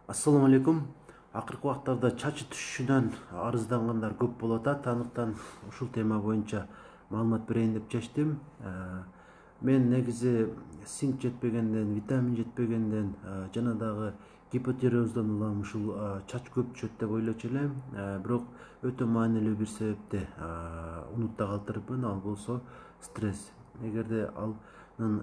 Assalamu алейкум. Акыркы убактарда чачы түшүшүнөн арыздангандар көп болуп атат. Андыктан ушул тема боюнча маалымат берейин деп чечтим. Мен негизи синк жетпегенден, витамин жетпегенден жана дагы гипотиреоздон улам ушул чач көп түшөт деп ойлочу элем. Бирок өтө маанилүү бир себепти унутта калтырыпмын, ал болсо стресс. Эгерде анын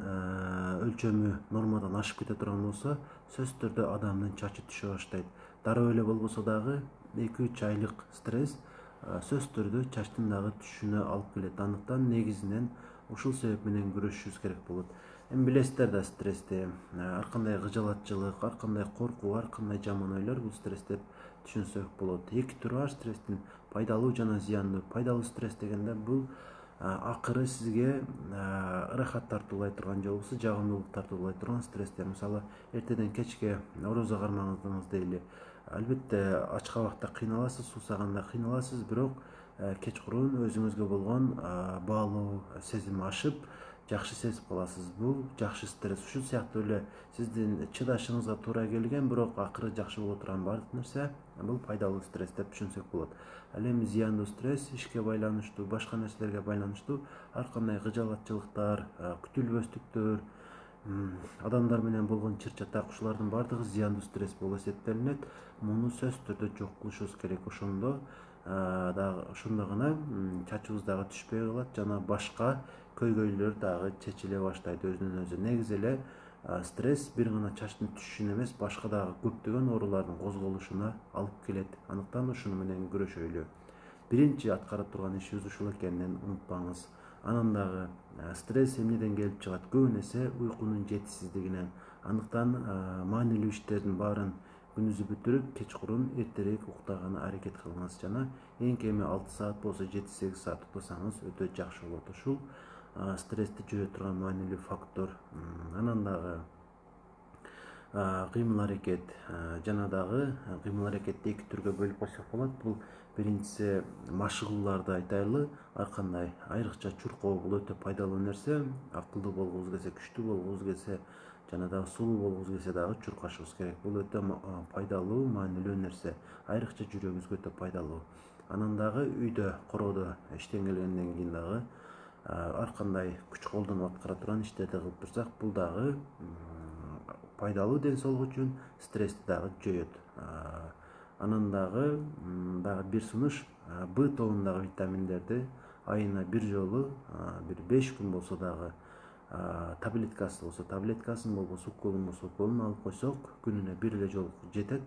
өлчөмү нормадан ашып кете турган болсо, сөзсүз түрдө адамдын чачы түшө баштайт. Дароо эле болбосо дагы 2-3 айлык стресс сөзсүз түрдө чачтын дагы түшүшүнө алып келет. Андыктан негизинен ушул себеп менен күрөшүшүбүз керек болот. Эми билесиздер да стрессти, ар кандай кыжалатчылык, ар кандай коркуу, ар кандай жаман ойлор бул стресс деп түшүнсөк болот. Эки түрү бар стресстин: пайдалуу жана зыяндуу. Пайдалуу стресс дегенде бул акыры сизге ырахат тартуулай турган же болбосо жагымдуулук тартуулай турган стресстер. Мисалы, эртеден кечке орозо кармаңыз дейли. Албетте ач кабакта кыйналасыз, суусаганда кыйналасыз, бирок кечкурун өзүңүзгө болгон баалуу сезим ашып, жакшы сезип каласыз. Бул жакшы стресс. Ушул сыяктуу эле сиздин чыдашыңызга туура келген, бирок акыры жакшы боло турган баардык нерсе бул пайдалуу стресс деп түшүнсөк болот. Ал эми зыяндуу стресс ишке байланыштуу, башка нерселерге байланыштуу ар кандай кыжалатчылыктар, күтүлбөстүктөр, адамдар менен болгон чыр чатак, ушулардын баардыгы зыяндуу стресс болуп эсептелинет. Муну сөзсүз түрдө жок кылышыбыз керек. Ошондо гана чачыбыз дагы түшпөй калат жана башка көйгөйлөр дагы чечиле баштайт өзүнөн өзү. Негизи эле стресс бир гана чачтын түшүшүнө эмес, башка дагы көптөгөн оорулардын козголушуна алып келет. Андыктан ушуну менен күрөшөлү. Биринчи аткарып турган ишибиз ушул экенин унутпаңыз. Анан дагы стресс эмнеден келип чыгат? Көбүн эсе уйкунун жетишсиздигинен. Андыктан маанилүү иштердин баарын күнүзү бүтүрүп, кечкурун эртерээк уктаганга аракет кылыңыз жана эң кеми 6 саат болсо 7-8 саат уктасаңыз өтө жакшы болот. Ушул стрессти жойо турган маанилүү фактор. Анан дагы кыймыл аракет жана дагы кыймыл аракетти эки түргө бөлүп койсок болот. Бул биринчиси машыгууларды айтайлы. Ар кандай айрыкча чуркоо бул өтө пайдалуу нерсе. Акылдуу болгубуз келсе, күчтүү болгубуз келсе жана дагы сулуу болгубуз келсе дагы чуркашыбыз керек. Бул өтө пайдалуу, маанилүү нерсе. Айрыкча жүрөгүбүзгө өтө пайдалуу. Анан дагы үйдө, короодо иштен келгенден кийин дагы ар кандай күч колдонуп аткара турган иштерди кылып турсак, бул дагы пайдалуу ден соолук үчүн, стрессти дагы жоет. Анан дагы бир сунуш Б тобундагы витаминдерди айына бир жолу, бир 5 күн болсо дагы таблеткасы болсо таблеткасын, болбосо уколун болсо уколун алып койсок, күнүнө бир эле жолу жетет.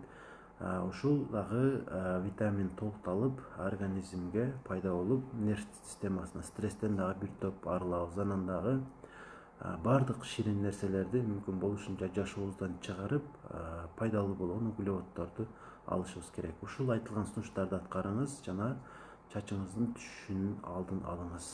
Ушул дагы витамин толукталып, организмге пайда болуп, нерв системасына стресстен дагы бир топ арылабыз. Анан дагы баардык ширин нерселерди мүмкүн болушунча жашообуздан чыгарып, пайдалуу болгон углеводдорду алышыбыз керек. Ушул айтылган сунуштарды аткарыңыз жана чачыңыздын түшүшүнүн алдын алыңыз.